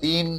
3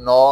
9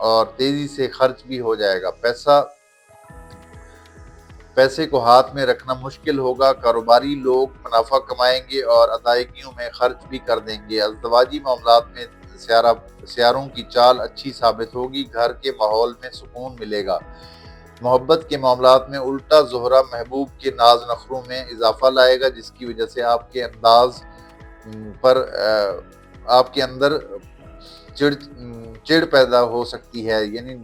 اور تیزی سے خرچ بھی ہو جائے گا۔ پیسے کو ہاتھ میں رکھنا مشکل ہوگا۔ کاروباری لوگ منافع کمائیں گے اور ادائیگیوں میں خرچ بھی کر دیں گے۔ ازدواجی معاملات میں سیاروں کی چال اچھی ثابت ہوگی۔ گھر کے ماحول میں سکون ملے گا۔ محبت کے معاملات میں الٹا زہرہ محبوب کے ناز نخروں میں اضافہ لائے گا، جس کی وجہ سے آپ کے انداز پر آپ کے اندر چڑ پیدا ہو سکتی ہے، یعنی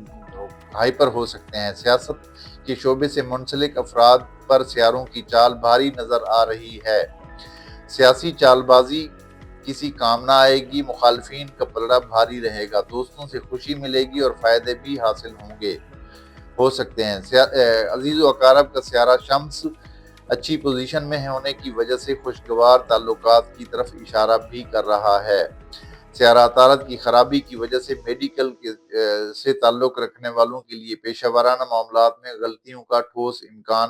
ہائپر ہو سکتے ہیں۔ سیاست کے شعبے سے منسلک افراد پر سیاروں کی چال بھاری نظر آ رہی ہے۔ سیاسی چال بازی کسی کام نہ آئے گی۔ مخالفین کا پلڑا بھاری رہے گا۔ دوستوں سے خوشی ملے گی اور فائدے بھی حاصل ہو سکتے ہیں۔ عزیز و اقارب کا سیارہ شمس اچھی پوزیشن میں ہونے کی وجہ سے خوشگوار تعلقات کی طرف اشارہ بھی کر رہا ہے۔ سیارہ عطارد کی خرابی کی وجہ سے میڈیکل سے تعلق رکھنے والوں کے لیے پیشہ ورانہ معاملات میں غلطیوں کا ٹھوس امکان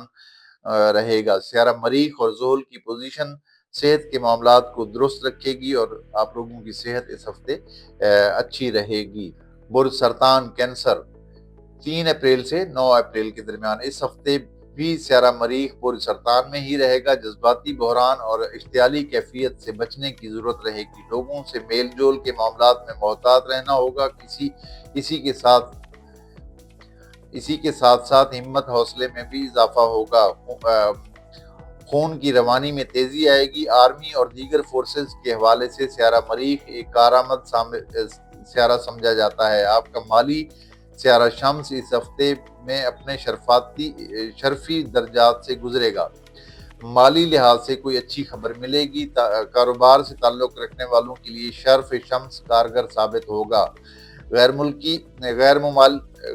رہے گا۔ سیارہ مریخ اور زحل کی پوزیشن صحت کے معاملات کو درست رکھے گی اور آپ لوگوں کی صحت اس ہفتے اچھی رہے گی۔ برج سرطان کینسر 3 اپریل سے 9 اپریل کے درمیان اس ہفتے بھی سیارہ مریخ برج سرطان میں ہی رہے گا۔ جذباتی بحران اور اشتعالی کیفیت سے بچنے کی ضرورت رہے گی۔ لوگوں سے میل جول کے معاملات میں محتاط رہنا ہوگا۔ اسی کے ساتھ ساتھ ہمت حوصلے میں بھی اضافہ ہوگا۔ خون کی روانی میں تیزی آئے گی۔ آرمی اور دیگر فورسز کے حوالے سے سیارہ مریخ ایک کارآمد سیارہ سمجھا جاتا ہے۔ آپ کا مالی سیارہ شمس اس ہفتے میں اپنے شرفی درجات سے گزرے گا۔ مالی لحاظ سے کوئی اچھی خبر ملے گی۔ کاروبار سے تعلق رکھنے والوں کے لیے شرف شمس کارگر ثابت ہوگا۔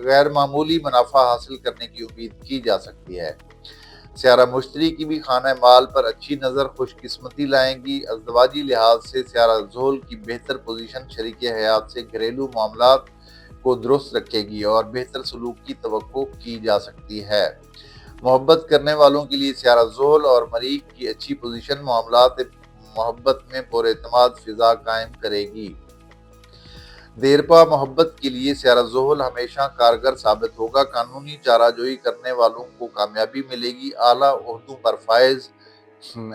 غیر معمولی منافع حاصل کرنے کی امید کی جا سکتی ہے۔ سیارہ مشتری کی بھی خانہ مال پر اچھی نظر خوش قسمتی لائیں گی۔ ازدواجی لحاظ سے سیارہ زحل کی بہتر پوزیشن شریک حیات سے گھریلو معاملات کو درست رکھے گی اور بہتر سلوک کی توقع کی جا سکتی ہے۔ محبت کرنے والوں کے لیے سیارہ زحل اور مریخ کی اچھی پوزیشن معاملات محبت میں پر اعتماد فضا قائم کرے گی۔ دیرپا محبت کے لیے سیارہ زحل ہمیشہ کارگر ثابت ہوگا۔ قانونی چارہ جوئی کرنے والوں کو کامیابی ملے گی۔ اعلیٰ عہدوں پر فائز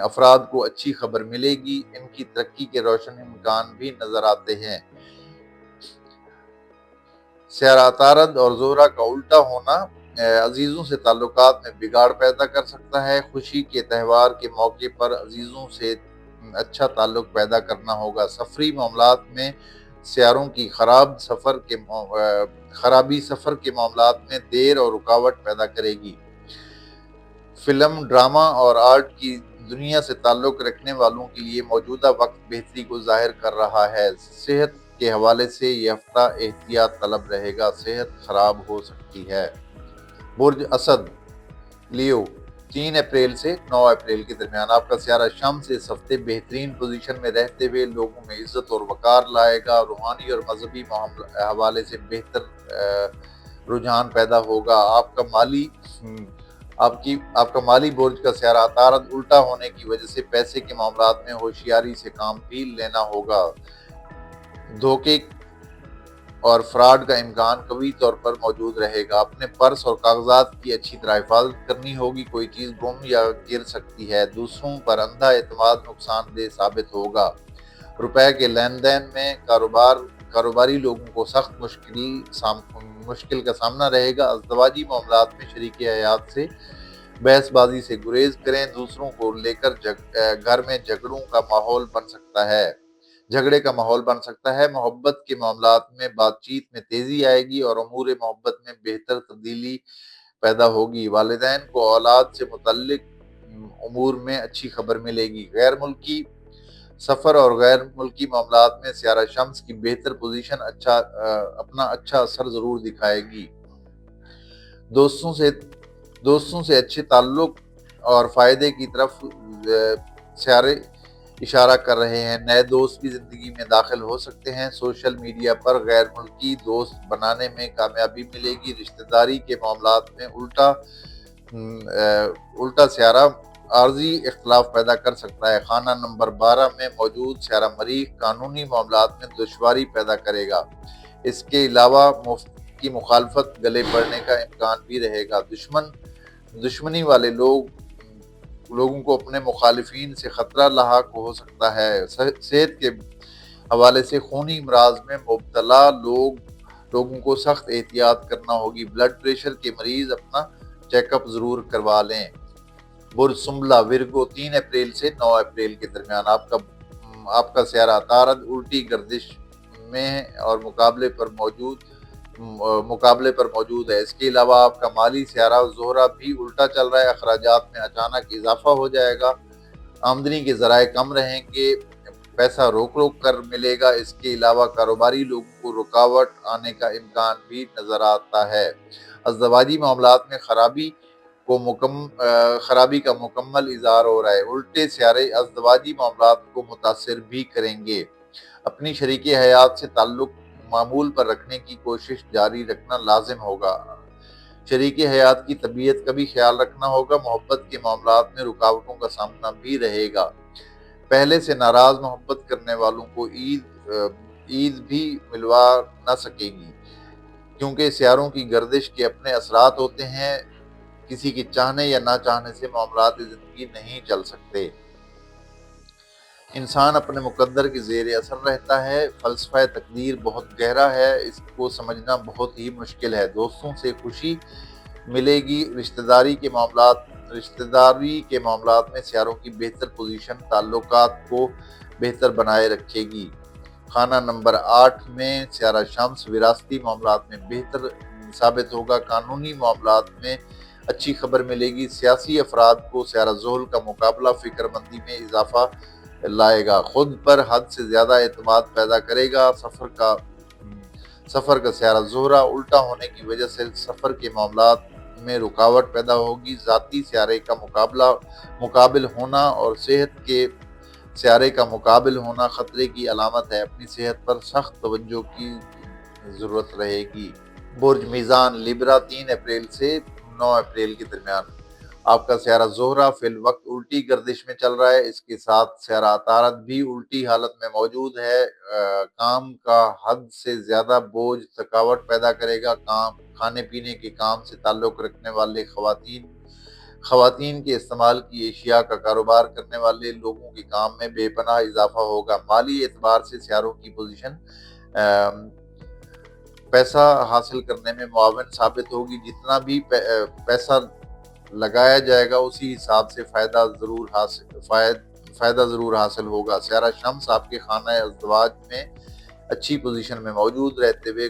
افراد کو اچھی خبر ملے گی۔ ان کی ترقی کے روشن امکان بھی نظر آتے ہیں۔ سیارہ عطارد اور زہرہ کا الٹا ہونا عزیزوں سے تعلقات میں بگاڑ پیدا کر سکتا ہے۔ خوشی کے تہوار کے موقع پر عزیزوں سے اچھا تعلق پیدا کرنا ہوگا۔ سفری معاملات میں سیاروں کی خرابی سفر کے معاملات میں دیر اور رکاوٹ پیدا کرے گی۔ فلم، ڈرامہ اور آرٹ کی دنیا سے تعلق رکھنے والوں کے لیے موجودہ وقت بہتری کو ظاہر کر رہا ہے۔ صحت کے حوالے سے یہ ہفتہ احتیاط طلب رہے گا۔ صحت خراب ہو سکتی ہے۔ برج اسد لیو 3 اپریل سے 9 اپریل کے درمیان آپ کا سیارہ شمس اس ہفتے بہترین پوزیشن میں رہتے ہوئے لوگوں میں عزت اور وقار لائے گا۔ روحانی اور مذہبی حوالے سے بہتر رجحان پیدا ہوگا۔ آپ کا مالی برج کا سیارہ عطارد الٹا ہونے کی وجہ سے پیسے کے معاملات میں ہوشیاری سے کام بھی لینا ہوگا۔ دھوکے اور فراڈ کا امکان قوی طور پر موجود رہے گا۔ اپنے پرس اور کاغذات کی اچھی طرح حفاظت کرنی ہوگی۔ کوئی چیز گم یا گر سکتی ہے۔ دوسروں پر اندھا اعتماد نقصان دہ ثابت ہوگا۔ روپے کے لین دین میں کاروباری لوگوں کو سخت مشکل کا سامنا رہے گا۔ ازدواجی معاملات میں شریک حیات سے بحث بازی سے گریز کریں۔ دوسروں کو لے کر گھر میں جھگڑے کا ماحول بن سکتا ہے۔ محبت کے معاملات میں بات چیت میں تیزی آئے گی اور امور محبت میں بہتر تبدیلی پیدا ہوگی۔ والدین کو اولاد سے متعلق امور میں اچھی خبر ملے گی۔ غیر ملکی سفر اور غیر ملکی معاملات میں سیارہ شمس کی بہتر پوزیشن اپنا اچھا اثر ضرور دکھائے گی۔ دوستوں سے اچھے تعلق اور فائدے کی طرف سیارے اشارہ کر رہے ہیں۔ نئے دوست بھی زندگی میں داخل ہو سکتے ہیں۔ سوشل میڈیا پر غیر ملکی دوست بنانے میں کامیابی ملے گی۔ رشتہ داری کے معاملات میں الٹا سیارہ عارضی اختلاف پیدا کر سکتا ہے۔ خانہ نمبر 12 میں موجود سیارہ مریخ قانونی معاملات میں دشواری پیدا کرے گا۔ اس کے علاوہ کی مخالفت گلے پڑنے کا امکان بھی رہے گا۔ دشمنی والے لوگوں کو اپنے مخالفین سے خطرہ لاحق ہو سکتا ہے۔ صحت کے حوالے سے خونی امراض میں مبتلا لوگوں کو سخت احتیاط کرنا ہوگی۔ بلڈ پریشر کے مریض اپنا چیک اپ ضرور کروا لیں۔ برج سنبلہ ورگو 3 اپریل سے 9 اپریل کے درمیان آپ کا سیارہ عطارد الٹی گردش میں اور مقابلے پر موجود ہے۔ اس کے علاوہ آپ کا مالی سیارہ زہرہ بھی الٹا چل رہا ہے۔ اخراجات میں اچانک اضافہ ہو جائے گا۔ آمدنی کے ذرائع کم رہیں گے۔ پیسہ روک کر ملے گا۔ اس کے علاوہ کاروباری لوگوں کو رکاوٹ آنے کا امکان بھی نظر آتا ہے۔ ازدواجی معاملات میں خرابی کا مکمل اظہار ہو رہا ہے۔ الٹے سیارے ازدواجی معاملات کو متاثر بھی کریں گے۔ اپنی شریک حیات سے تعلق معمول پر رکھنے کی کوشش جاری رکھنا لازم ہوگا۔ شریک حیات کی طبیعت کا بھی خیال رکھنا ہوگا۔ محبت کے معاملات میں رکاوٹوں کا سامنا بھی رہے گا۔ پہلے سے ناراض محبت کرنے والوں کو عید بھی ملوا نہ سکے گی، کیونکہ سیاروں کی گردش کے اپنے اثرات ہوتے ہیں۔ کسی کے چاہنے یا نہ چاہنے سے معاملات زندگی نہیں چل سکتے۔ انسان اپنے مقدر کے زیر اثر رہتا ہے۔ فلسفہ تقدیر بہت گہرا ہے، اس کو سمجھنا بہت ہی مشکل ہے۔ دوستوں سے خوشی ملے گی۔ رشتہ داری کے معاملات میں سیاروں کی بہتر پوزیشن تعلقات کو بہتر بنائے رکھے گی۔ خانہ نمبر 8 میں سیارہ شمس وراثتی معاملات میں بہتر ثابت ہوگا۔ قانونی معاملات میں اچھی خبر ملے گی۔ سیاسی افراد کو سیارہ زحل کا مقابلہ فکر مندی میں اضافہ لائے گا۔ خود پر حد سے زیادہ اعتماد پیدا کرے گا۔ سفر کا سیارہ زہرہ الٹا ہونے کی وجہ سے سفر کے معاملات میں رکاوٹ پیدا ہوگی۔ ذاتی سیارے کا مقابل ہونا اور صحت کے سیارے کا مقابل ہونا خطرے کی علامت ہے۔ اپنی صحت پر سخت توجہ کی ضرورت رہے گی۔ برج میزان لیبرا 3 اپریل سے 9 اپریل کے درمیان آپ کا سیارہ زہرہ فی الوقت الٹی گردش میں چل رہا ہے۔ اس کے ساتھ سیارہ عطارد بھی الٹی حالت میں موجود ہے۔ کام کا حد سے زیادہ بوجھ تھکاوٹ پیدا کرے گا۔ کھانے پینے کے کام سے تعلق رکھنے والے خواتین کے استعمال کی اشیاء کا کاروبار کرنے والے لوگوں کے کام میں بے پناہ اضافہ ہوگا۔ مالی اعتبار سے سیاروں کی پوزیشن پیسہ حاصل کرنے میں معاون ثابت ہوگی۔ جتنا بھی پیسہ لگایا جائے گا اسی حساب سے فائدہ ضرور حاصل ہوگا۔ سیارہ شمس آپ کے خانہ ازدواج میں اچھی پوزیشن میں موجود رہتے ہوئے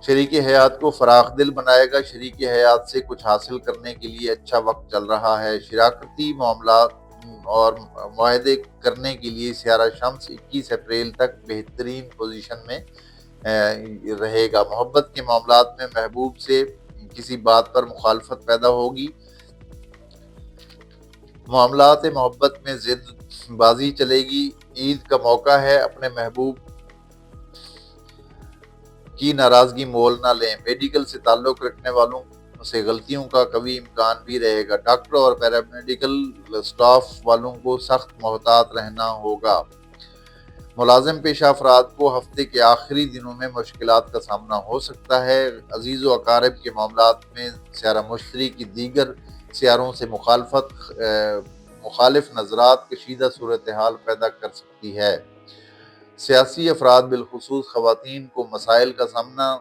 شریک حیات کو فراخ دل بنائے گا۔ شریک حیات سے کچھ حاصل کرنے کے لیے اچھا وقت چل رہا ہے۔ شراکتی معاملات اور معاہدے کرنے کے لیے سیارہ شمس 21 اپریل تک بہترین پوزیشن میں رہے گا۔ محبت کے معاملات میں محبوب سے کسی بات پر مخالفت پیدا ہوگی۔ معاملات محبت میں ضد بازی چلے گی۔ عید کا موقع ہے، اپنے محبوب کی ناراضگی مول نہ لیں۔ میڈیکل سے تعلق رکھنے والوں سے غلطیوں کا قوی امکان بھی رہے گا۔ ڈاکٹر اور پیرامیڈیکل سٹاف والوں کو سخت محتاط رہنا ہوگا۔ ملازم پیشہ افراد کو ہفتے کے آخری دنوں میں مشکلات کا سامنا ہو سکتا ہے۔ عزیز و اقارب کے معاملات میں سیارہ مشتری کی دیگر سیاروں سے مخالف نظرات کشیدہ صورتحال پیدا کر سکتی ہے۔ سیاسی افراد بالخصوص خواتین کو مسائل کا سامنا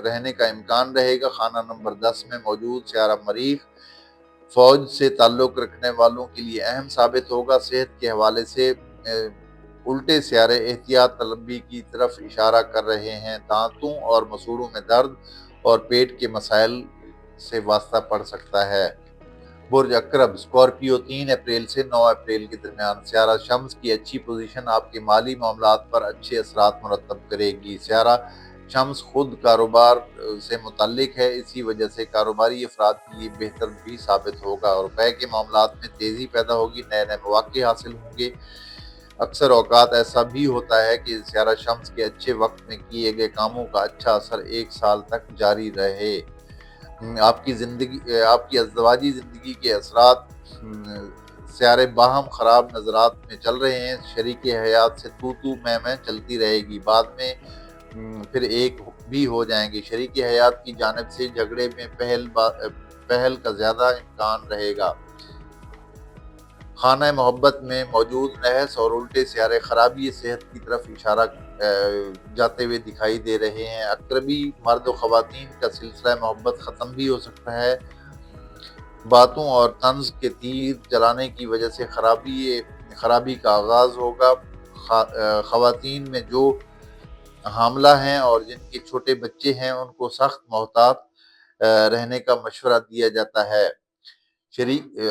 رہنے کا امکان رہے گا۔ خانہ نمبر 10 میں موجود سیارہ مریخ فوج سے تعلق رکھنے والوں کے لیے اہم ثابت ہوگا۔ صحت کے حوالے سے الٹے سیارے احتیاط طلبی کی طرف اشارہ کر رہے ہیں۔ دانتوں اور مسوڑوں میں درد اور پیٹ کے مسائل سے واسطہ پڑ سکتا ہے۔ برج عقرب اسکارپیو 3 اپریل سے 9 اپریل کے درمیان سیارہ شمس کی اچھی پوزیشن آپ کے مالی معاملات پر اچھے اثرات مرتب کرے گی۔ سیارہ شمس خود کاروبار سے متعلق ہے، اسی وجہ سے کاروباری افراد کے لیے بہتر بھی ثابت ہوگا۔ روپے کے معاملات میں تیزی پیدا ہوگی، نئے مواقع حاصل ہوں گے۔ اکثر اوقات ایسا بھی ہوتا ہے کہ سیارہ شمس کے اچھے وقت میں کیے گئے کاموں کا اچھا اثر 1 سال تک جاری رہے۔ آپ کی ازدواجی زندگی کے اثرات سیارے باہم خراب نظرات میں چل رہے ہیں۔ شریک حیات سے تو میں چلتی رہے گی۔ بعد میں پھر ایک بھی ہو جائیں گے۔ شریک حیات کی جانب سے جھگڑے میں پہل کا زیادہ امکان رہے گا۔ خانہ محبت میں موجود نحس اور الٹے سیارے خرابی صحت کی طرف اشارہ جاتے ہوئے دکھائی دے رہے ہیں۔ اقربی مرد و خواتین کا سلسلہ محبت ختم بھی ہو سکتا ہے۔ باتوں اور طنز کے تیر چلانے کی وجہ سے خرابی کا آغاز ہوگا۔ خواتین میں جو حاملہ ہیں اور جن کے چھوٹے بچے ہیں ان کو سخت محتاط رہنے کا مشورہ دیا جاتا ہے۔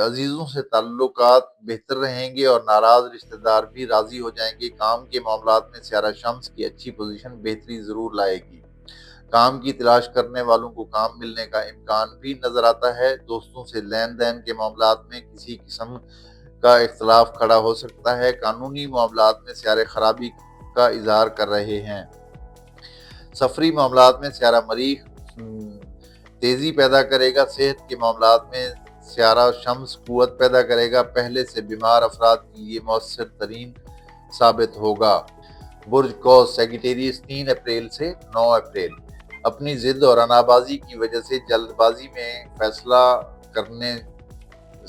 عزیزوں سے تعلقات بہتر رہیں گے اور ناراض رشتہ دار بھی راضی ہو جائیں گے۔ کام کے معاملات میں سیارہ شمس کی اچھی پوزیشن بہتری ضرور لائے گی۔ کام کی تلاش کرنے والوں کو کام ملنے کا امکان بھی نظر آتا ہے۔ دوستوں سے لین دین کے معاملات میں کسی قسم کا اختلاف کھڑا ہو سکتا ہے۔ قانونی معاملات میں سیارے خرابی کا اظہار کر رہے ہیں۔ سفری معاملات میں سیارہ مریخ تیزی پیدا کرے گا۔ صحت کے معاملات میں سیارہ شمس قوت پیدا کرے گا۔ پہلے سے بیمار افراد کے لیے مؤثر ترین ثابت ہوگا۔ برج قوس سیگیٹیریس 3 اپریل سے 9 اپریل۔ اپنی ضد اور انابازی کی وجہ سے جلد بازی میں فیصلہ کرنے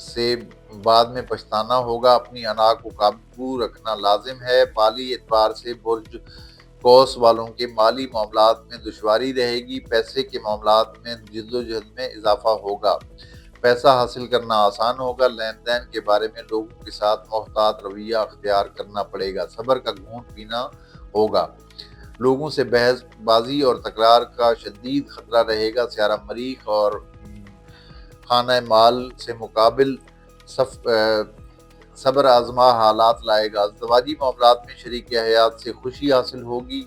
سے بعد میں پچھتانا ہوگا۔ اپنی انا کو قابو رکھنا لازم ہے۔ مالی اعتبار سے برج قوس والوں کے مالی معاملات میں دشواری رہے گی۔ پیسے کے معاملات میں جدوجہد میں اضافہ ہوگا۔ پیسہ حاصل کرنا آسان ہوگا۔ لین دین کے بارے میں لوگوں کے ساتھ محتاط رویہ اختیار کرنا پڑے گا۔ صبر کا گھونٹ پینا ہوگا۔ لوگوں سے بحث بازی اور تکرار کا شدید خطرہ رہے گا۔ سیارہ مریخ اور خانہ مال سے مقابل صبر آزما حالات لائے گا۔ ازدواجی معاملات میں شریک حیات سے خوشی حاصل ہوگی۔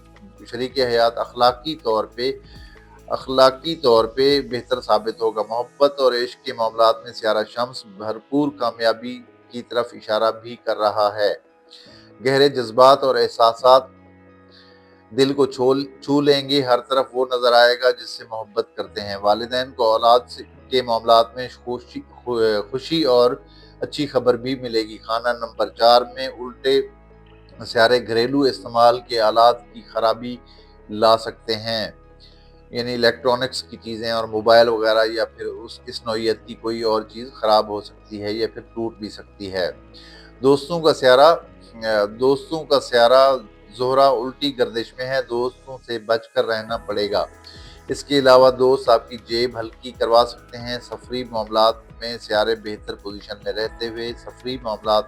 شریک حیات اخلاقی طور پہ بہتر ثابت ہوگا۔ محبت اور عشق کے معاملات میں سیارہ شمس بھرپور کامیابی کی طرف اشارہ بھی کر رہا ہے۔ گہرے جذبات اور احساسات دل کو چھو لیں گے۔ ہر طرف وہ نظر آئے گا جس سے محبت کرتے ہیں۔ والدین کو اولاد کے معاملات میں خوشی اور اچھی خبر بھی ملے گی۔ خانہ نمبر 4 میں الٹے سیارے گھریلو استعمال کے آلات کی خرابی لا سکتے ہیں، یعنی الیکٹرانکس کی چیزیں اور موبائل وغیرہ، یا پھر اس نوعیت کی کوئی اور چیز خراب ہو سکتی ہے یا پھر ٹوٹ بھی سکتی ہے۔ دوستوں کا سیارہ زہرہ الٹی گردش میں ہے۔ دوستوں سے بچ کر رہنا پڑے گا۔ اس کے علاوہ دوست آپ کی جیب ہلکی کروا سکتے ہیں۔ سفری معاملات میں سیارے بہتر پوزیشن میں رہتے ہوئے سفری معاملات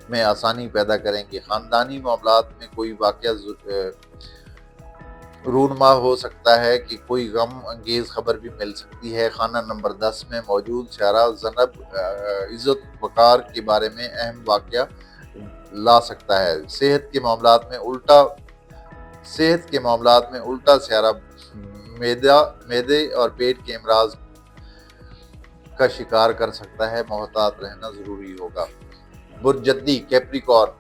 میں آسانی پیدا کریں گے۔ خاندانی معاملات میں کوئی واقعہ رونما ہو سکتا ہے کہ کوئی غم انگیز خبر بھی مل سکتی ہے۔ خانہ نمبر 10 میں موجود سیارہ ذنب عزت وقار کے بارے میں اہم واقعہ لا سکتا ہے۔ صحت کے معاملات میں الٹا سیارہ معدے اور پیٹ کے امراض کا شکار کر سکتا ہے۔ محتاط رہنا ضروری ہوگا۔ برج جدی کیپریکارن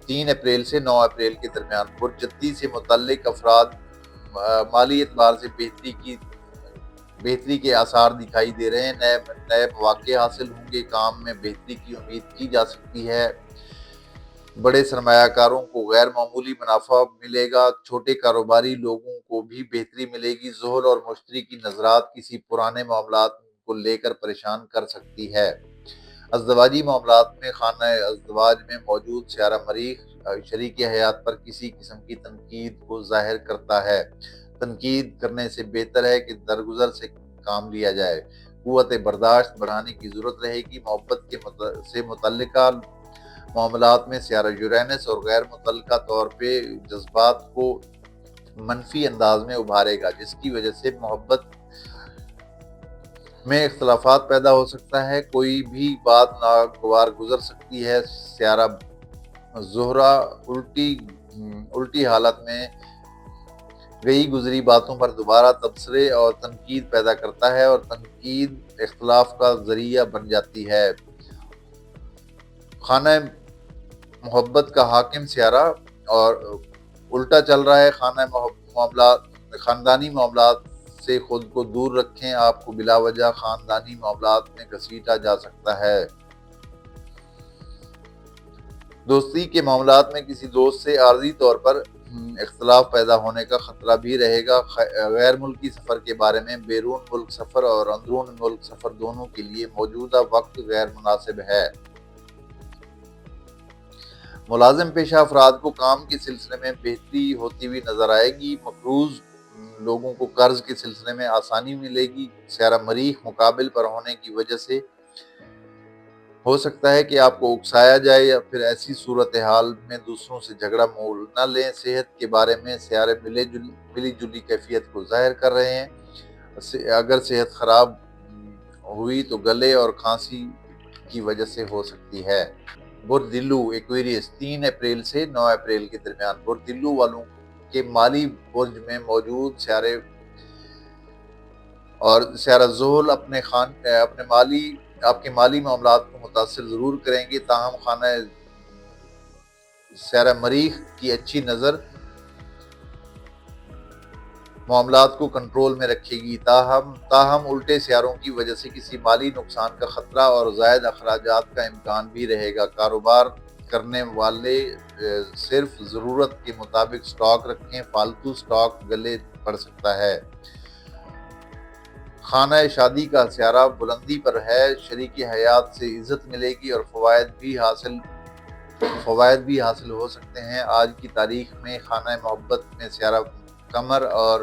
3 اپریل سے 9 اپریل کے درمیان۔ برج جدی سے متعلق افراد مالی اعتبار سے بہتری کے آثار دکھائی دے رہے ہیں۔ نئے مواقع حاصل ہوں گے۔ کام میں بہتری کی امید کی جا سکتی ہے۔ بڑے سرمایہ کاروں کو غیر معمولی منافع ملے گا۔ چھوٹے کاروباری لوگوں کو بھی بہتری ملے گی۔ زحل اور مشتری کی نظرات کسی پرانے معاملات کو لے کر پریشان کر سکتی ہے۔ ازدواجی معاملات میں خانہ ازدواج میں موجود سیارہ مریخ شریک حیات پر کسی قسم کی تنقید کو ظاہر کرتا ہے۔ تنقید کرنے سے بہتر ہے کہ درگزر سے کام لیا جائے۔ قوت برداشت بڑھانے کی ضرورت رہے گی۔ محبت سے متعلقہ معاملات میں سیارہ یورینس اور غیر متعلقہ طور پہ جذبات کو منفی انداز میں ابھارے گا، جس کی وجہ سے محبت میں اختلافات پیدا ہو سکتا ہے۔ کوئی بھی بات ناگوار گزر سکتی ہے۔ سیارہ زہرہ الٹی حالت میں گئی گزری باتوں پر دوبارہ تبصرے اور تنقید پیدا کرتا ہے، اور تنقید اختلاف کا ذریعہ بن جاتی ہے۔ خانہ محبت کا حاکم سیارہ اور الٹا چل رہا ہے۔ خاندانی معاملات سے خود کو دور رکھیں۔ آپ کو بلا وجہ خاندانی معاملات میں گھسیٹا جا سکتا ہے۔ دوستی کے معاملات میں کسی دوست سے عارضی طور پر اختلاف پیدا ہونے کا خطرہ بھی رہے گا۔ غیر ملکی سفر کے بارے میں بیرون ملک سفر اور اندرون ملک سفر دونوں کے لیے موجودہ وقت غیر مناسب ہے۔ ملازم پیشہ افراد کو کام کے سلسلے میں بہتری ہوتی ہوئی نظر آئے گی۔ مقروض لوگوں کو قرض کے سلسلے میں آسانی ملے گی۔ سیارہ مریخ مقابل پر ہونے کی وجہ سے ہو سکتا ہے کہ آپ کو اکسایا جائے یا پھر ایسی صورتحال میں دوسروں سے جھگڑا مول نہ لیں۔ صحت کے بارے میں سیارے ملی جلی کیفیت کو ظاہر کر رہے ہیں۔ اگر صحت خراب ہوئی تو گلے اور کھانسی کی وجہ سے ہو سکتی ہے۔ برج ایکویریس 3 اپریل سے 9 اپریل کے درمیان برج والوں کے مالی برج میں موجود سیارے اور سیارہ زحل آپ کے مالی معاملات کو متاثر ضرور کریں گے، تاہم خانہ سیارہ مریخ کی اچھی نظر معاملات کو کنٹرول میں رکھے گی۔ تاہم الٹے سیاروں کی وجہ سے کسی مالی نقصان کا خطرہ اور زائد اخراجات کا امکان بھی رہے گا۔ کاروبار کرنے والے صرف ضرورت کے مطابق سٹاک رکھیں، فالتو سٹاک گلے پڑ سکتا ہے۔ خانہ شادی کا سیارہ بلندی پر ہے، شریک حیات سے عزت ملے گی اور فوائد بھی حاصل ہو سکتے ہیں۔ آج کی تاریخ میں خانہ محبت میں سیارہ قمر اور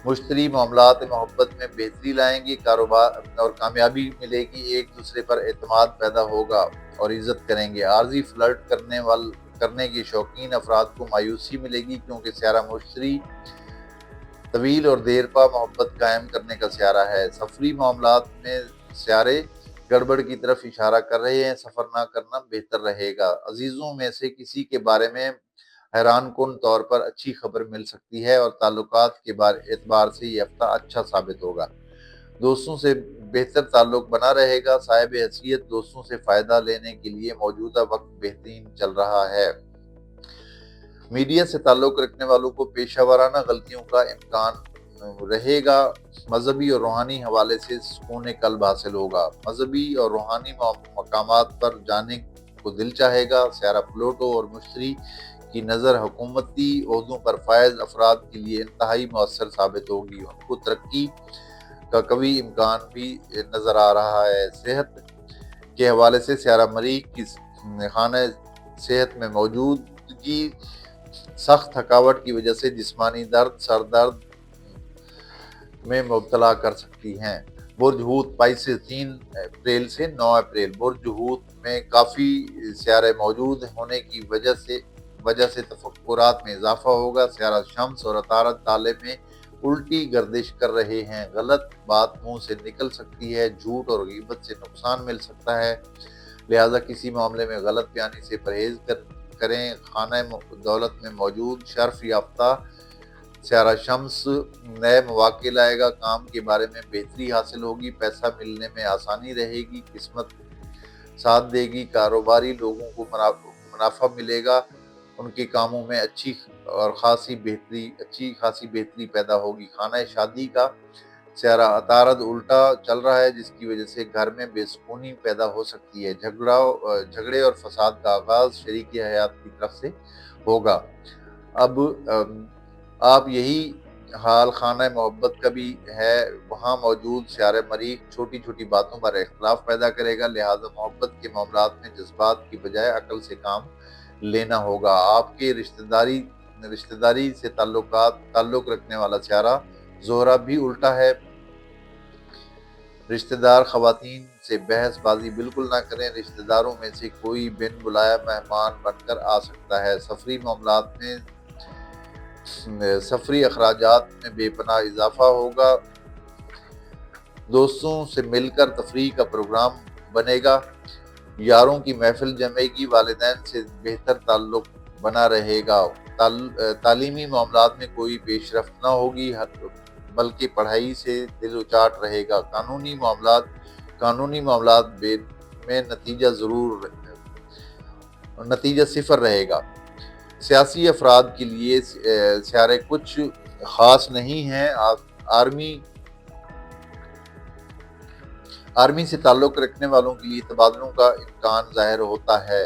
مشتری معاملات محبت میں بہتری لائیں گے، کاروبار اور کامیابی ملے گی، ایک دوسرے پر اعتماد پیدا ہوگا اور عزت کریں گے۔ عارضی فلرٹ کرنے کے شوقین افراد کو مایوسی ملے گی، کیونکہ سیارہ مشتری طویل اور دیر پا محبت قائم کرنے کا سیارہ ہے۔ سفری معاملات میں سیارے گڑبڑ کی طرف اشارہ کر رہے ہیں، سفر نہ کرنا بہتر رہے گا۔ عزیزوں میں سے کسی کے بارے میں حیران کن طور پر اچھی خبر مل سکتی ہے اور تعلقات کے اعتبار سے یہ ہفتہ اچھا ثابت ہوگا۔ دوستوں سے بہتر تعلق بنا رہے گا۔ صاحب حیثیت دوستوں سے فائدہ لینے کے لیے موجودہ وقت بہترین چل رہا ہے۔ میڈیا سے تعلق رکھنے والوں کو پیشہ ورانہ غلطیوں کا امکان رہے گا۔ مذہبی اور روحانی حوالے سے سکون قلب حاصل ہوگا۔ مذہبی اور روحانی مقامات پر جانے کو دل چاہے گا۔ سیارہ پلوٹو اور مشتری کی نظر حکومتی عہدوں پر فائز افراد کے لیے انتہائی مؤثر ثابت ہوگی، ان کو ترقی کا قوی امکان بھی نظر آ رہا ہے۔ صحت کے حوالے سے سیارہ مریخ کی خانہ صحت میں موجودگی سخت تھکاوٹ کی وجہ سے جسمانی درد، سر درد میں مبتلا کر سکتی ہیں۔ برج حوت پائسس 3 اپریل سے 9 اپریل برج حوت میں کافی سیارے موجود ہونے کی وجہ سے تفکرات میں اضافہ ہوگا۔ سیارہ شمس اور عطارد تالے میں الٹی گردش کر رہے ہیں، غلط بات منہ سے نکل سکتی ہے، جھوٹ اور غیبت سے نقصان مل سکتا ہے، لہذا کسی معاملے میں غلط بیانی سے پرہیز کریں۔ خانہ دولت میں موجود شرف یافتہ سیارہ شمس نئے مواقع لائے گا، کام کے بارے میں بہتری حاصل ہوگی، پیسہ ملنے میں آسانی رہے گی، قسمت ساتھ دے گی، کاروباری لوگوں کو منافع ملے گا، ان کے کاموں میں اچھی خاصی بہتری پیدا ہوگی۔ خانہ شادی کا سیارہ عطارد الٹا چل رہا ہے، جس کی وجہ سے گھر میں بے سکونی پیدا ہو سکتی ہے، جھگڑے اور فساد کا آغاز شریک حیات کی طرف سے ہوگا۔ اب آپ یہی حال خانہ محبت کا بھی ہے، وہاں موجود سیارہ مریخ چھوٹی چھوٹی باتوں پر اختلاف پیدا کرے گا، لہذا محبت کے معاملات میں جذبات کی بجائے عقل سے کام لینا ہوگا۔ آپ کے رشتہ داری سے تعلق رکھنے والا سیارہ زہرہ بھی الٹا ہے۔ رشتہ دار خواتین سے بحث بازی بالکل نہ کریں، رشتہ داروں میں سے کوئی بن بلایا مہمان بن کر آ سکتا ہے۔ سفری معاملات میں سفری اخراجات میں بے پناہ اضافہ ہوگا۔ دوستوں سے مل کر تفریح کا پروگرام بنے گا، یاروں کی محفل جمے گی، والدین سے بہتر تعلق بنا رہے گا۔ تعلیمی معاملات میں کوئی پیش رفت نہ ہوگی، بلکہ پڑھائی سے دل اچاٹ رہے گا۔ قانونی معاملات میں نتیجہ صفر رہے گا۔ سیاسی افراد کے لیے سیارے کچھ خاص نہیں ہیں۔ آرمی سے تعلق رکھنے والوں کے لیے تبادلوں کا امکان ظاہر ہوتا ہے۔